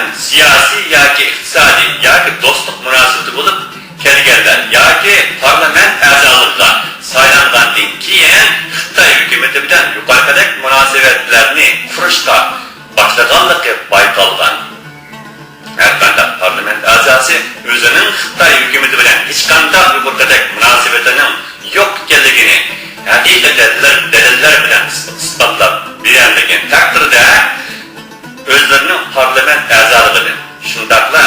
bilen siyasi yoki iqtisodiy yoki do'stlik munosabati bo'lib kelganlar yoki parlament a'zolariga saylangandan keyin Xitoy hukumati bilan yuqoridagi munosabatlarni qurishga boshlaganligi bayqalgan. Har qanday parlament a'zosi o'zining Xitoy hukumati bilan hech qanday yuqoridagi munosabatining yo'q ekanligini haqiqiy dalillar bilan isbotlab berganligining taqdirida o'zlarining parlament a'zolaridan shundaqla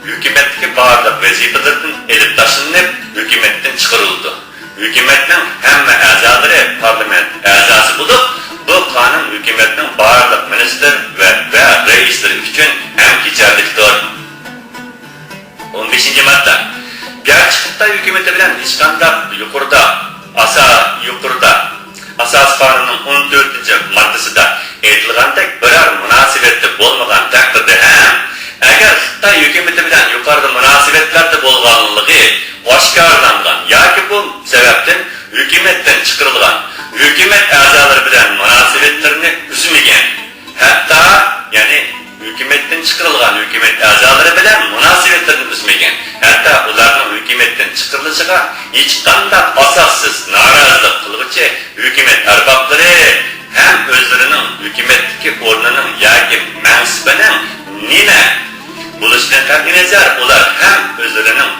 hukumatdagi barliq vazifalardan elib tashlanib hukumatdan chiqarildi. Hukumatning hamma a'zolari parlament a'zosi bo'lib, bu qonun hukumatning barliq ministr va raislari uchun ham kecharlikdir. 15-madda. Garchi Xitoy hukumati bilan hech qanday yuqorida asos qonunning 14-maddasida aytilgandek biror munosabatda bo'lmagan taqdirda ham agar Xitoy hukumati bilan yuqorida munosabatlarda bo'lganligi oshkorlangan yoki bu sababdan hukumatdan chiqarilgan hukumat a'zolari bilan munosabatlarni uzmagan, hatto ya'ni hukumatdan chiqarilgan hukumat a'zolari bilan munosabatlarni uzmagan, hatto ularning hukumatdan chiqarilishiga hech qanday asossiz norozilik qiluvchi hukumat arboblari ham o'zlarining hukumatdagi o'rnining yoki mansibining nima bo'lishidan qat'iy nazar ular ham o'zlarining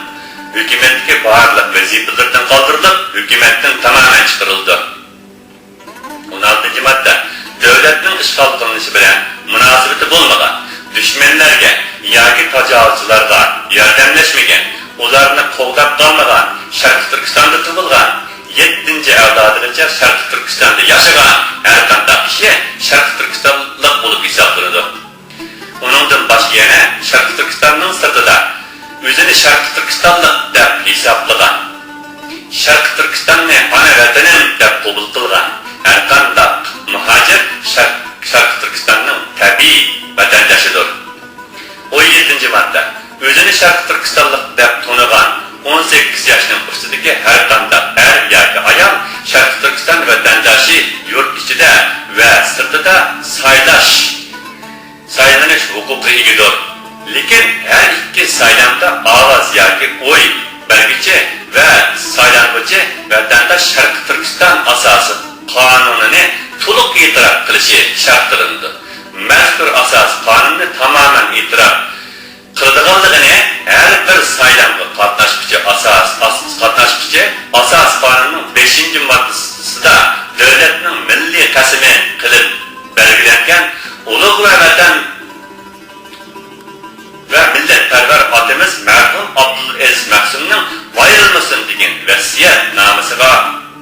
hukumatdagi barliq vazifalardan qoldirilib hukumatdan tamoman chiqarildi. 16-madda. Davlatning ishg'ol qilinishi bilan munosabati bo'lmagan dushmanlarga yoki tajovuzchilarga yordamlashmagan, ularni qo'llab qolmagan, Sharqiy Turkistonda tug'ilgan 7-avlodigacha Sharqiy Turkistonda yashagan har qanday kishi Sharqiy Turkistonlik bo'lib hisoblanadi. Uningdan boshqa yana Sharqiy Turkistonning sirtida o'zini Sharqiy Turkistonlik deb hisoblagan, Sharqiy Turkistonni ona vatanim deb qabul qilgan har qanday muhojir Sharqiy Turkistonning tabiiy vatandoshidir. 17-madda. O'zini Sharqiy Turkistonlik deb tonigan 18 yoshning ustidagi har qanday er yoki ayol Sharqiy Turkiston vatandoshi yurt ichida va sirtida saylanish huquqiga egadir. Lekin her ikki saylamda ovoz yoki o'y bergichi va saylanuvchi vatandosh Sharqiy Turkiston asosi qonunini to'liq e'tirof qilishi shartlanadi. Mazkur asos qonunni tamoman e'tirof qiladiganligini har bir saylamga qatnashuvchi asos qonunning 5-maddasida davlatning milliy qasmi qilib belgilangan ulug' va vatan va millatparvar otamiz marhum Abdulaziz Mahsumning vayrilmasin degan vasiyatnomasiga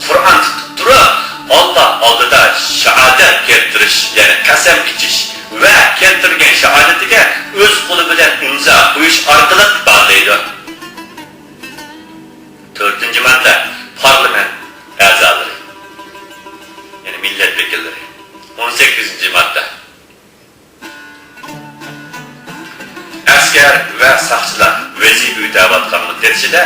Qur'on tutib turib Allah oldida shahodat keltirish, ya'ni qasam ichish va keltirgan shahodatiga o'z qo'li bilan imzo qo'yish orqali bog'laydi. 4-madda. Parlament a'zolari, ya'ni millat vakillari. 18-madda. Askar va saqchilar vazifa o'tayotgan muddatida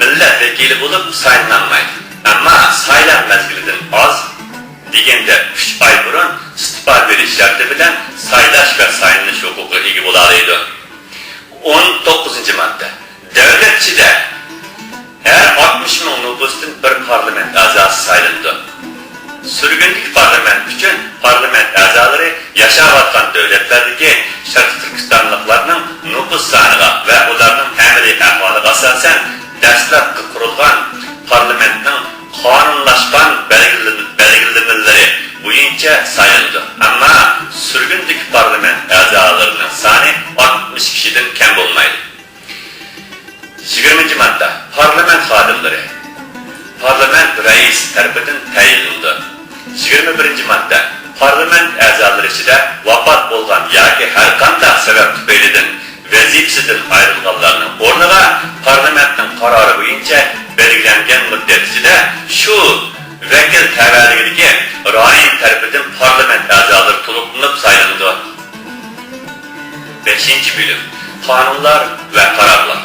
millat vakili bo'lib saylanmaydi. Ammo saylan mazgilidan oz deganda 3 oy burun istifa berish sharti bilan saylash va saylanish huquqiga ega bo'ladi. 19-madda. Davlat ichida har 60 ming nüfusdan bir parlament a'zosi saylandi. Surgunlik parlament uchun parlament a'zolari yashayotgan davlatlardagi Sharqiy Turkistonliklarning nüfus soniga va ularning amaliy ahvoliga asosan dastlabki qurilgan parlamentning qonunlashgan belgilamalari bo'yicha saylandi. Ammo surgunlik parlament a'zolarining soni 60 kishidan kam bo'lmaydi. 20-madda. Parlament xodimlari parlament rais tarafidan tayinlandi. 21-madda. Parlament a'zolari ichida vafot bo'lgan yoki har qanday sabab tufaylidan vazifasidan ayrilganlarning o'rniga parlamentning qarori bo'yicha belgilangan muddat ichida shu vakil tavalligidagi rayon tarafidan parlament a'zolari to'liqlanib saylandi. 5-bo'lim. Qonunlar va qarorlar.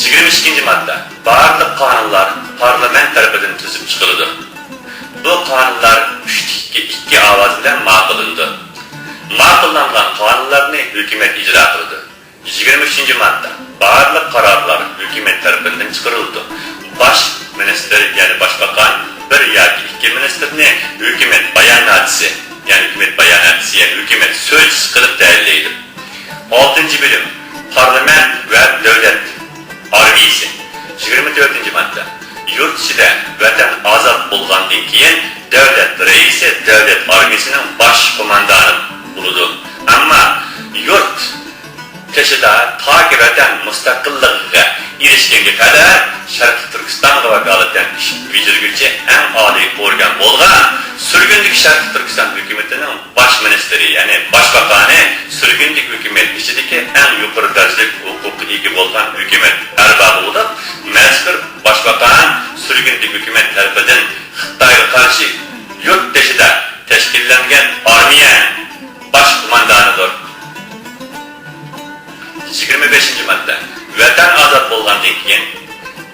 22-madda. Barliq qonunlar parlament tarafidan tuzib chiqiladi. Bu qonunlar 3-2 ovoz bilan ma'qullandi. ma'qullangan qonunlarni hukumat ijro qildi. 23-madda barliq qarorlar hukumat tomonidan chiqarildi. Bosh minister, ya'ni boshbakan bir yoki ikki ministerni hukumat bayonotchisi, ya'ni hukumat so'zchisi qilib tayinlaydi. 6-bölüm parlament ve devlet armiyasi. 24-madda yurt ichida vatan ozod bo'lgandan keyin davlat raisi davlat armiyasining bosh qo'mondoni bo'ladi. Ammo yurt tashida toki vatan mustaqilligiga erishgunga qadar Sharq Turkistonga vakolatdan ish bajarguvchi eng oliy organ bo'lgan surgunlik Sharq Turkiston hukumatining bosh ministri, ya'ni boshbaqani surgunlik hukumat ichidagi eng yuqori darajalik huquqqa ega bo'lgan hukumat arbobi bo'lib, mazkur boshbaqan surgunlik hukumat tarafidan Xitoyga qarshi yurt tashida tashkillangan armiya bosh qo'mondonidir. 25-madda vatan ozod bo'lgandan keyin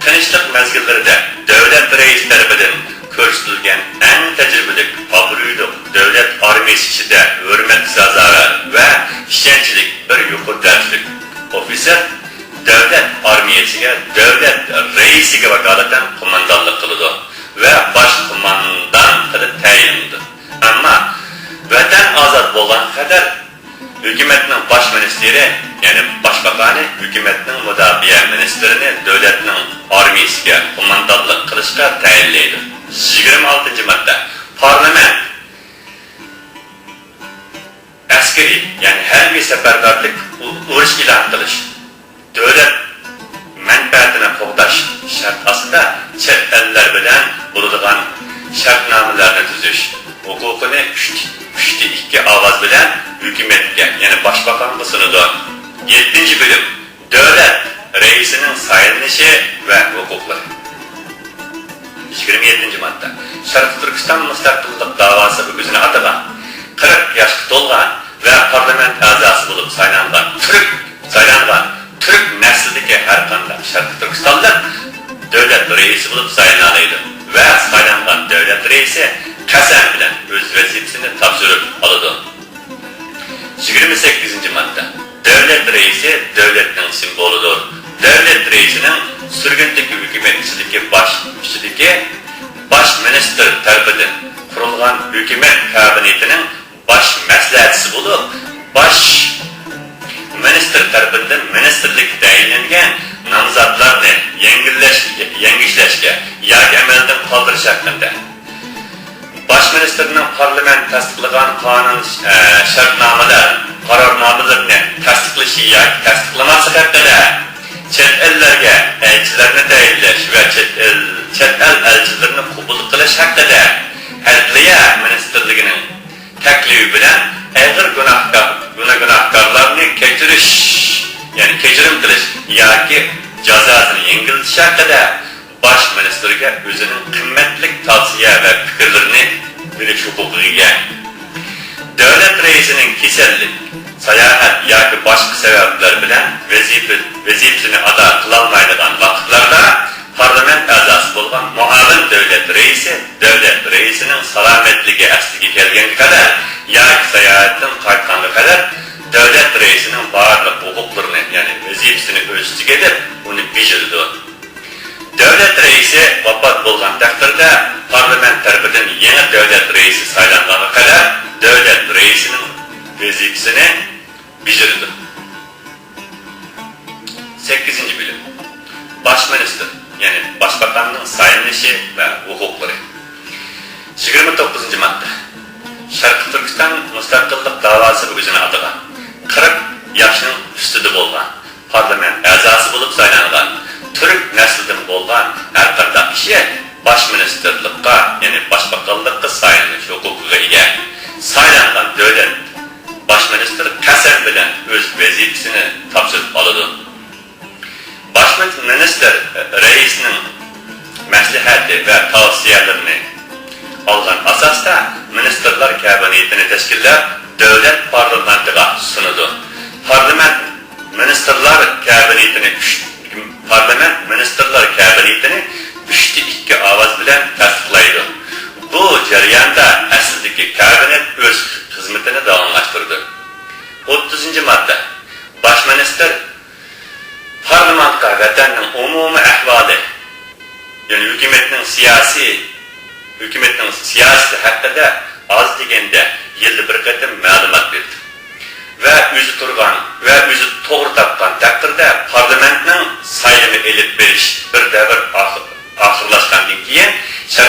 tinchlik mezgillarida davlat raisi tarafidan ko'rsatilgan eng tajribali, obro'li davlat armiyasi ichida hurmat sazovor va ishonchli bir yuqori darajalik ofitser davlat armiyasiga davlat raisiga vakolatan qo'mondonlik qiladi va bosh qo'mondon qilib tayinlandi. Ammo vatan ozod bo'lgan qadar hukumatning bosh ministri, ya'ni boshbaqani hukumatning mudofaa ministrini davlatning armiyasiga qo'mondonlik qilishga tayinlaydi. 26-madda parlament askari, ya'ni harbiy safarbarlik urush e'lon qilish, davlat manfaatini qo'g'dash shart asosida chet ellar bilan bo'ladigan shartnomalarni tuzish huquqini 3-2 ovoz bilan hukumatga, ya'ni boshbaqonga sunadi. 7-bölüm davlat raisining saylanishi va huquqlari. 27-madda Sharq Turkiston mustaqillik da'vosi o'zini atagan 40 yoshga to'lgan va parlament a'zosi bo'lib saylangan turk naslidagi har qanday Sharq Turkistonlik davlat raisi bo'lib saylanadi va saylangan davlat raisi qasam bilan o'z vazifasini topshirib oladi. 28-madda davlat raisi davlatning simbolidir. Davlat raisining surgunlik hukumat ichidagi bosh minister tarafidan qurilgan hukumat kabinetining bosh maslahatchisi bo'lib, bosh minister tarafidan ministerlik tayinlangan nomzodlarni yangilashga yoki amaldan qoldirish haqida bosh ministerning parlament tasdiqlagan qonun shartnomalar qarornomalarni tasdiqlashi yoki tasdiqlamaslik haqida chet ellarga elchilarni tayinlash va chet el elchilarini qabul qilish haqida Adliya ministerligining taklifi bilan og'ir gunohkorlarni kechirish, ya'ni kechirim qilish yoki jazosini yengiltish haqida bosh ministerga o'zining qimmatli tavsiya va fikrlarini berish huquqiga ega. Davlat raisining kasallik, sayohat yoki boshqa sabablar bilan vazifasini ado qilolmaydigan vaqtlarda parlament a'zosi bo'lgan muavin davlat raisining salomatligi asliga kelganga qadar yoki sayohatdan qaytganga qadar davlat raisining barliq huquqlarini, ya'ni vazifasini o'z ichiga deb uni bajaradi. Davlat raisi vafot bo'lgan taqdirda parlament tomonidan yangi davlat raisi saylanganga qadar davlat raisining vazifasini bajaradi. 8-bölüm bosh minister, ya'ni boshbaqonning saylanishi va huquqlari. 29-madda Sharq Turkiston mustaqillik da'vosi o'zini atagan 40 yoshning ustida bo'lgan parlament a'zosi bo'lib saylangan turk naslidan bo'lgan har qanday kishi bosh ministerlikqa, ya'ni boshbaqonlikqa saylanish huquqiga ega. Saylangan davlat bosh minister qasam bilan o'z vazifasini topshirib oladi. Bosh minister raisning maslahati va tavsiyalarini olgan asosda ministerlar kabinetini tashkillab davlat parlamentiga sunadi. Parlament ministerlar kabinetini 3-2 ovoz bilan tasdiqlaydi. Bu jarayonda aslidagi kabinet o'z xizmatini davomlashtirdi. 5 madde. Baş minister parlamentga vatanning umumiy ahvoli, yani hükümetning siyasi haqida az deganda